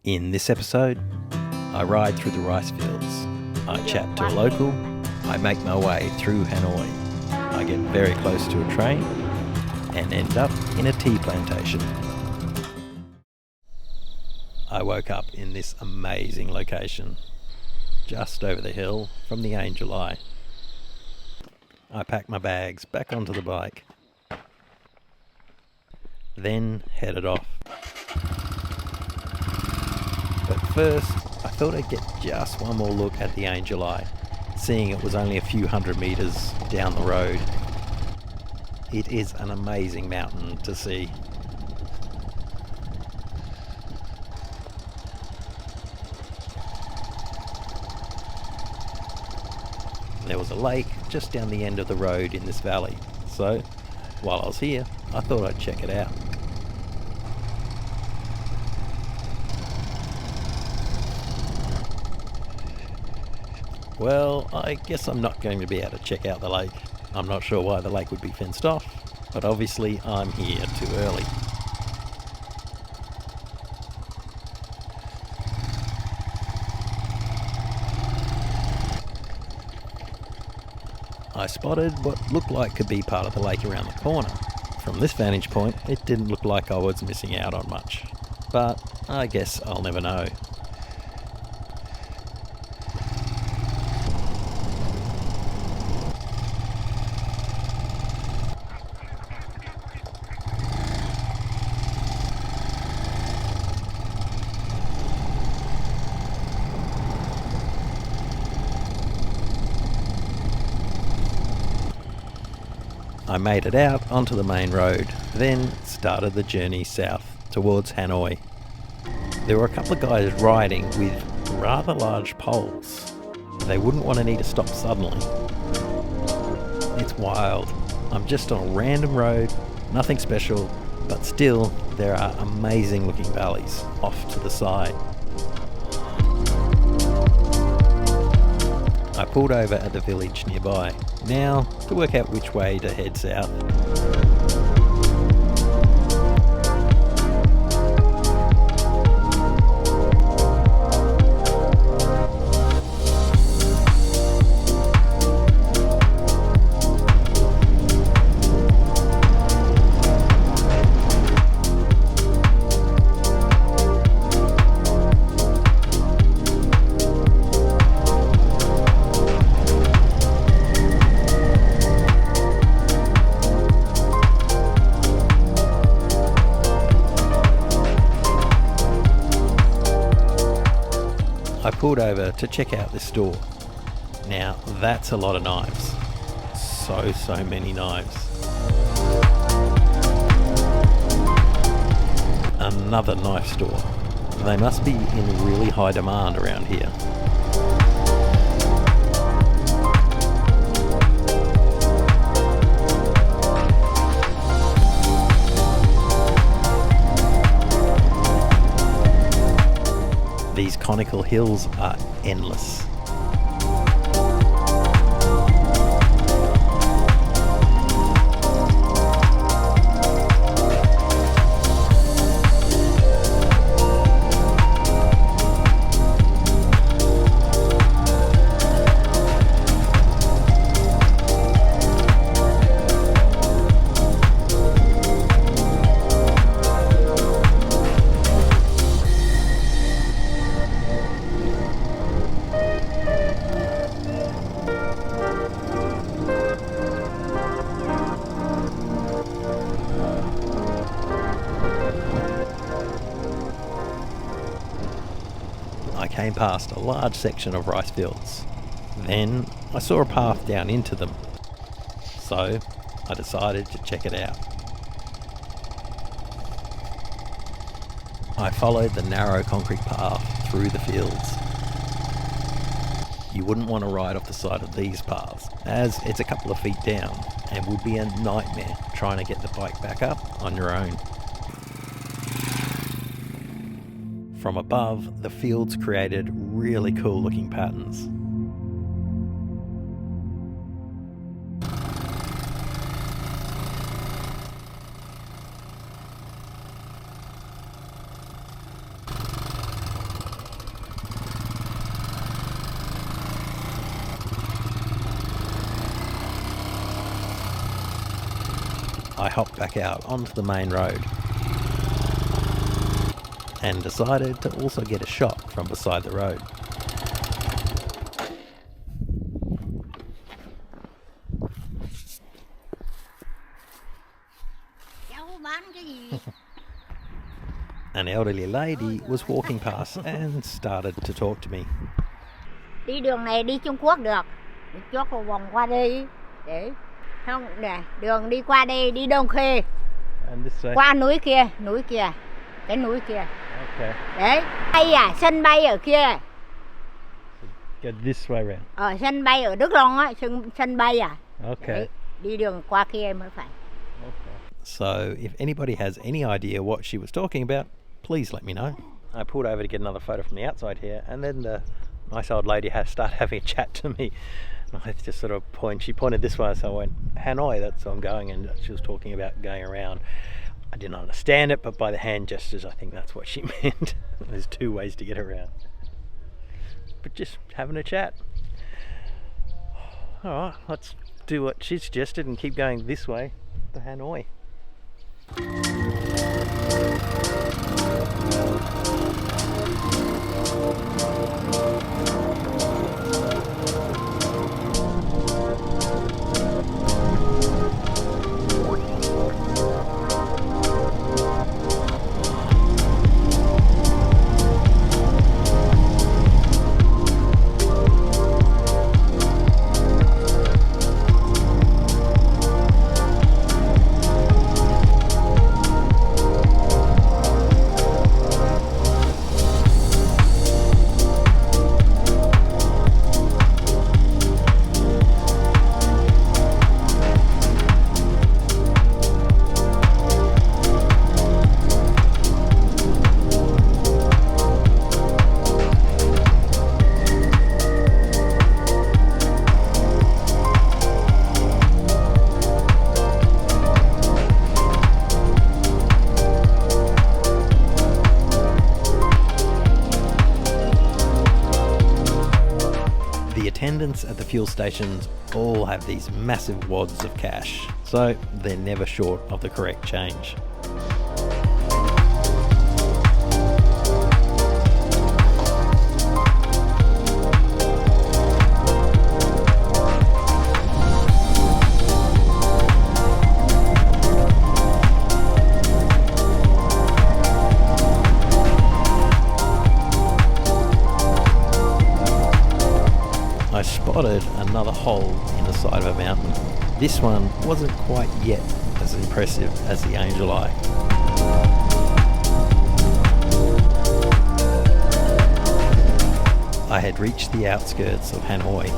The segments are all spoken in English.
In this episode, I ride through the rice fields, I chat to a local, I make my way through Hanoi, I get very close to a train, and end up in a tea plantation. I woke up in this amazing location, just over the hill from the Angel Eye. I packed my bags back onto the bike, then headed off. But first, I thought I'd get just one more look at the Angel Eye, seeing it was only a few hundred metres down the road. It is an amazing mountain to see. There was a lake just down the end of the road in this valley, so while I was here, I thought I'd check it out. Well, I guess I'm not going to be able to check out the lake. I'm not sure why the lake would be fenced off, but obviously I'm here too early. I spotted what looked like could be part of the lake around the corner. From this vantage point, it didn't look like I was missing out on much, but I guess I'll never know. I made it out onto the main road, then started the journey south towards Hanoi. There were a couple of guys riding with rather large poles. They wouldn't want to need to stop suddenly. It's wild. I'm just on a random road, nothing special, but still there are amazing looking valleys off to the side. I pulled over at the village nearby, now to work out which way to head south. I pulled over to check out this store. Now that's a lot of knives. So many knives. Another knife store. They must be in really high demand around here. These conical hills are endless. I came past a large section of rice fields. Then I saw a path down into them. So I decided to check it out. I followed the narrow concrete path through the fields. You wouldn't want to ride off the side of these paths, as it's a couple of feet down and would be a nightmare trying to get the bike back up on your own. From above, the fields created really cool looking patterns. I hopped back out onto the main road and decided to also get a shot from beside the road. An elderly lady was walking past and started to talk to me. Đi đường này đi Trung Quốc được. Đi chốt một vòng qua đây để không nè, đường đi qua đây đi Đông Khê. Qua núi kia, cái núi kia. Okay. Đấy, bay à, sân bay ở kia. Go this way round. Sân bay ở Đức Long á, sân bay à. Okay. Đấy, đi đường qua kia mới phải. Okay. So if anybody has any idea what she was talking about, please let me know. I pulled over to get another photo from the outside here, and then the nice old lady started having a chat to me. I just sort of she pointed this way, so I went, Hanoi, that's where I'm going, and she was talking about going around. I didn't understand it, but by the hand gestures, I think that's what she meant. There's two ways to get around. But just having a chat. Alright, let's do what she suggested and keep going this way to Hanoi. Attendants at the fuel stations all have these massive wads of cash, so they're never short of the correct change. I spotted another hole in the side of a mountain. This one wasn't quite yet as impressive as the Angel Eye. I had reached the outskirts of Hanoi.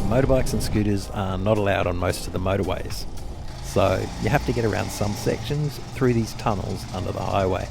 Motorbikes and scooters are not allowed on most of the motorways, so you have to get around some sections through these tunnels under the highway.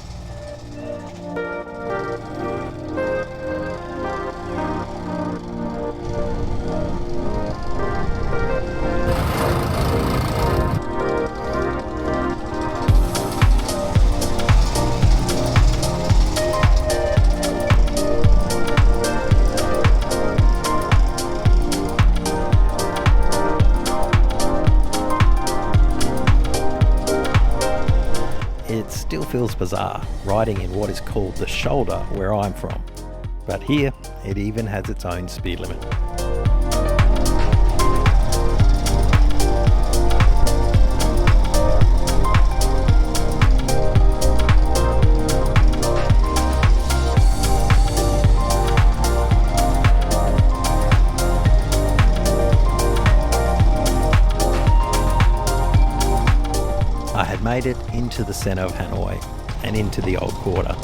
It still feels bizarre riding in what is called the shoulder where I'm from, but here it even has its own speed limit. I had made it into the centre of Hanoi and into the old quarter.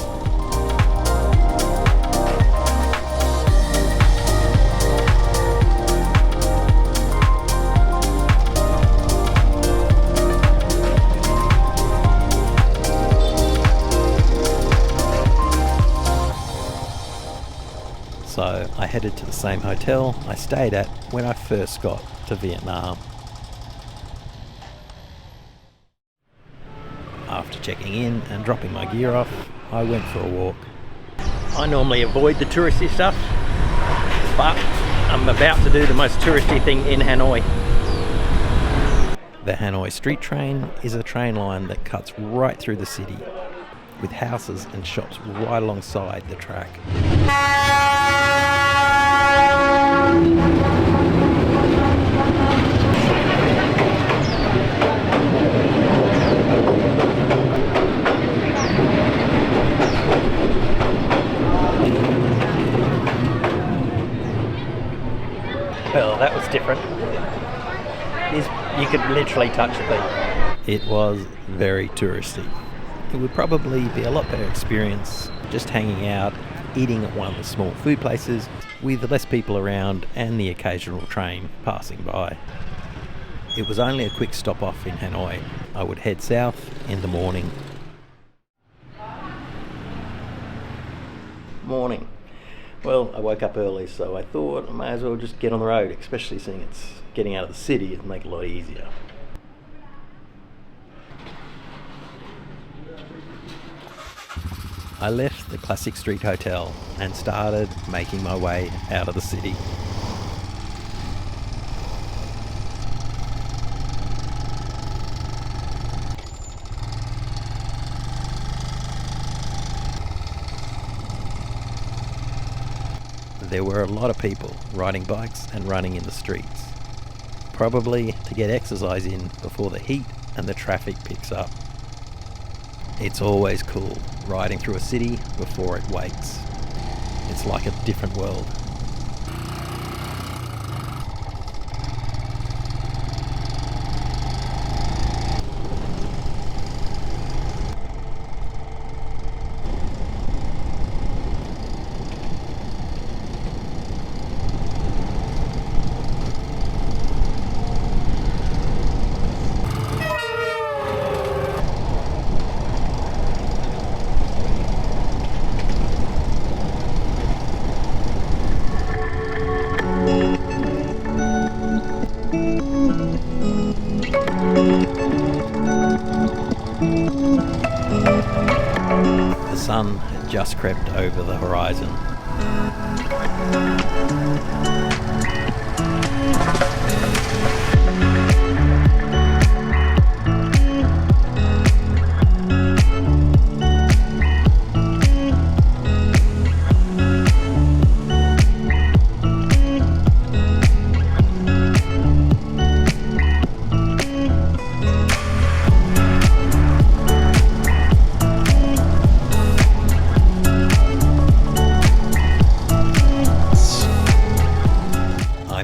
So I headed to the same hotel I stayed at when I first got to Vietnam. After checking in and dropping my gear off, I went for a walk. I normally avoid the touristy stuff, but I'm about to do the most touristy thing in Hanoi. The Hanoi street train is a train line that cuts right through the city, with houses and shops right alongside the track. Well, that was different. You could literally touch the thing. It was very touristy. It would probably be a lot better experience just hanging out, eating at one of the small food places with less people around and the occasional train passing by. It was only a quick stop off in Hanoi. I would head south in the morning. Morning. Well, I woke up early, so I thought I may as well just get on the road, especially seeing it's getting out of the city. It'd make it a lot easier. I left the classic street hotel and started making my way out of the city. There were a lot of people riding bikes and running in the streets, probably to get exercise in before the heat and the traffic picks up. It's always cool riding through a city before it wakes. It's like a different world. The sun had just crept over the horizon.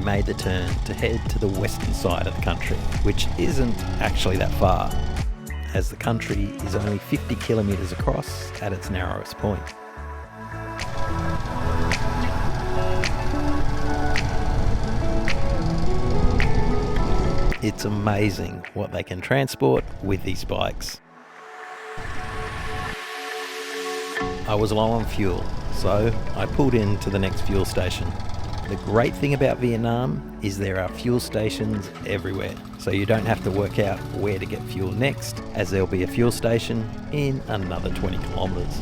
Made the turn to head to the western side of the country, which isn't actually that far, as the country is only 50 kilometres across at its narrowest point. It's amazing what they can transport with these bikes. I was low on fuel, so I pulled into the next fuel station. The great thing about Vietnam is there are fuel stations everywhere, so you don't have to work out where to get fuel next, as there'll be a fuel station in another 20 kilometres.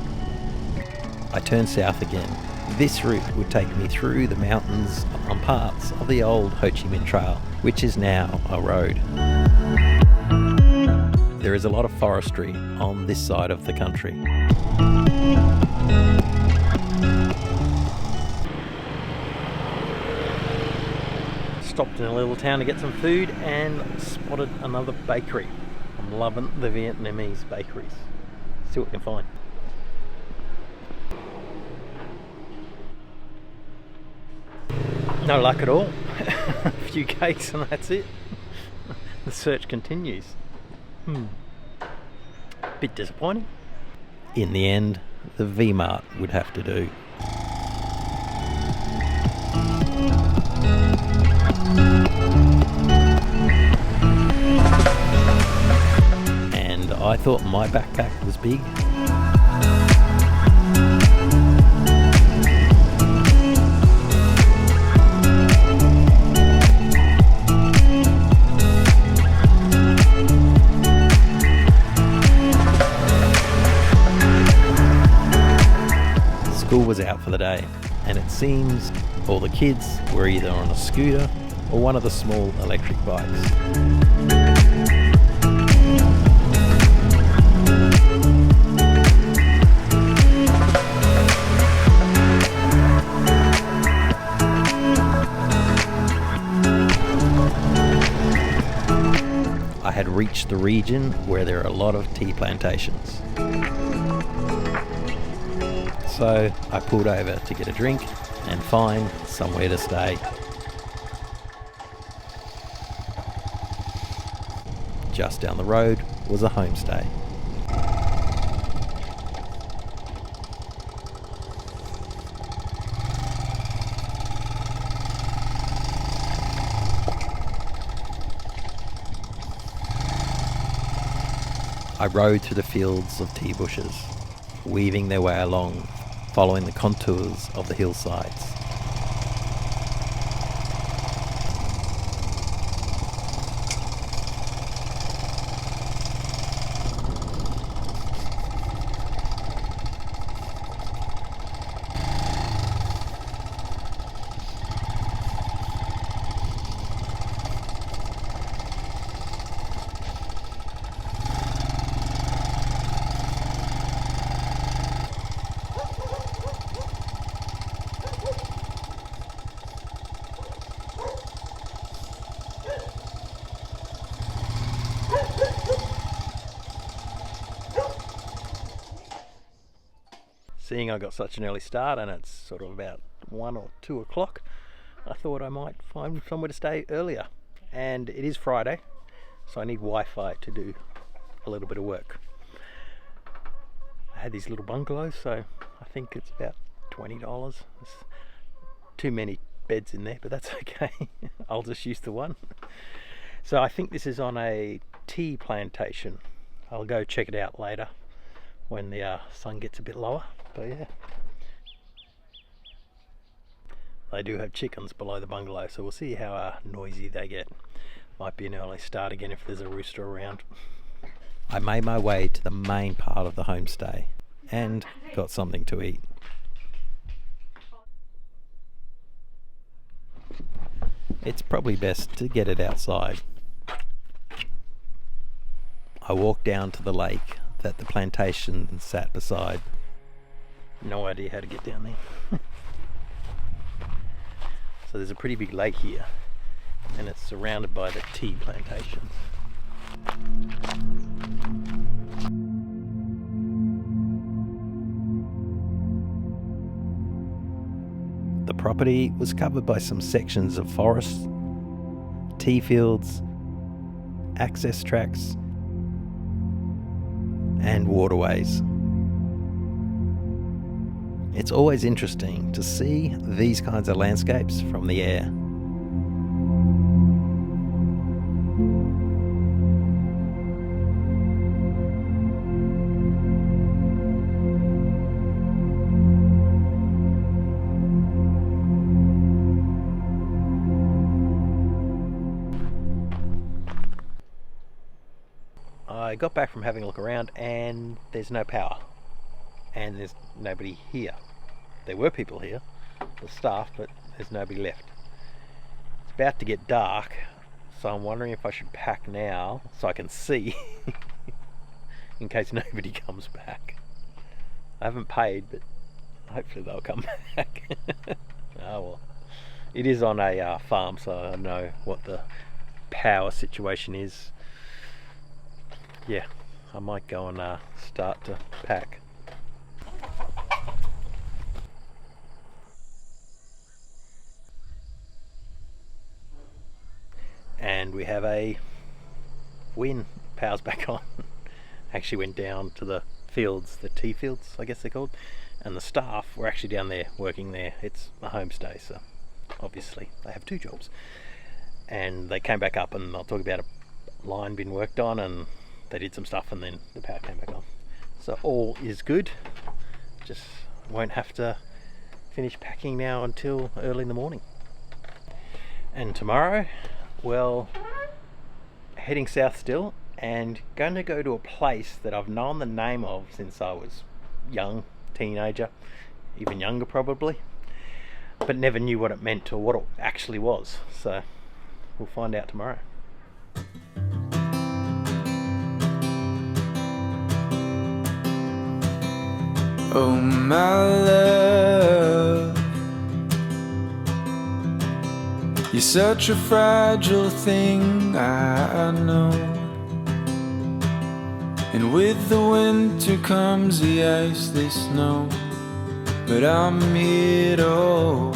I turned south again. This route would take me through the mountains on parts of the old Ho Chi Minh Trail, which is now a road. There is a lot of forestry on this side of the country. Stopped in a little town to get some food and spotted another bakery. I'm loving the Vietnamese bakeries. See what we can find. No luck at all. A few cakes and that's it. The search continues. Bit disappointing. In the end, the V-Mart would have to do. And I thought my backpack was big. School was out for the day, and it seems all the kids were either on a scooter or one of the small electric bikes. I had reached the region where there are a lot of tea plantations. So I pulled over to get a drink and find somewhere to stay. Just down the road was a homestay. I rode through the fields of tea bushes, weaving their way along, following the contours of the hillsides. Seeing I got such an early start and it's sort of about 1 or 2 o'clock, I thought I might find somewhere to stay earlier. And it is Friday, so I need Wi-Fi to do a little bit of work. I had these little bungalows, so I think it's about $20. There's too many beds in there, but that's okay. I'll just use the one. So I think this is on a tea plantation. I'll go check it out later when the sun gets a bit lower. But yeah, they do have chickens below the bungalow, so we'll see how noisy they get. Might be an early start again if there's a rooster around. I made my way to the main part of the homestay and got something to eat. It's probably best to get it outside. I walked down to the lake that the plantation sat beside. No idea how to get down there. So there's a pretty big lake here and it's surrounded by the tea plantations. The property was covered by some sections of forest, tea fields, access tracks and waterways. It's always interesting to see these kinds of landscapes from the air. I got back from having a look around and there's no power and there's nobody here. There were people here, the staff, but there's nobody left. It's about to get dark, so I'm wondering if I should pack now so I can see in case nobody comes back. I haven't paid, but hopefully they'll come back. Oh well, it is on a farm, so I know what the power situation is. Yeah, I might go and start to pack. And we have a win. Power's back on. Actually went down to the fields, the tea fields I guess they're called, and the staff were actually down there working there. It's a homestay, so obviously they have 2 jobs, and they came back up and I'll talk about a line being worked on, and they did some stuff and then the power came back on. So all is good. Just won't have to finish packing now until early in the morning. And tomorrow, well, heading south still and going to go to a place that I've known the name of since I was young, teenager, even younger probably, but never knew what it meant or what it actually was. So we'll find out tomorrow. Oh my love, you're such a fragile thing, I know. And with the winter comes the ice, the snow, but I'm here to hold.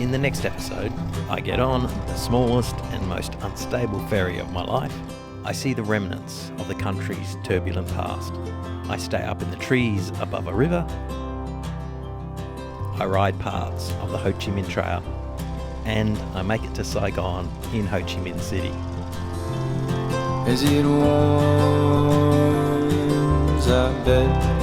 In the next episode, I get on the smallest and most unstable ferry of my life. I see the remnants of the country's turbulent past. I stay up in the trees above a river. I ride parts of the Ho Chi Minh Trail. And I make it to Saigon in Ho Chi Minh City. As it warms, I bet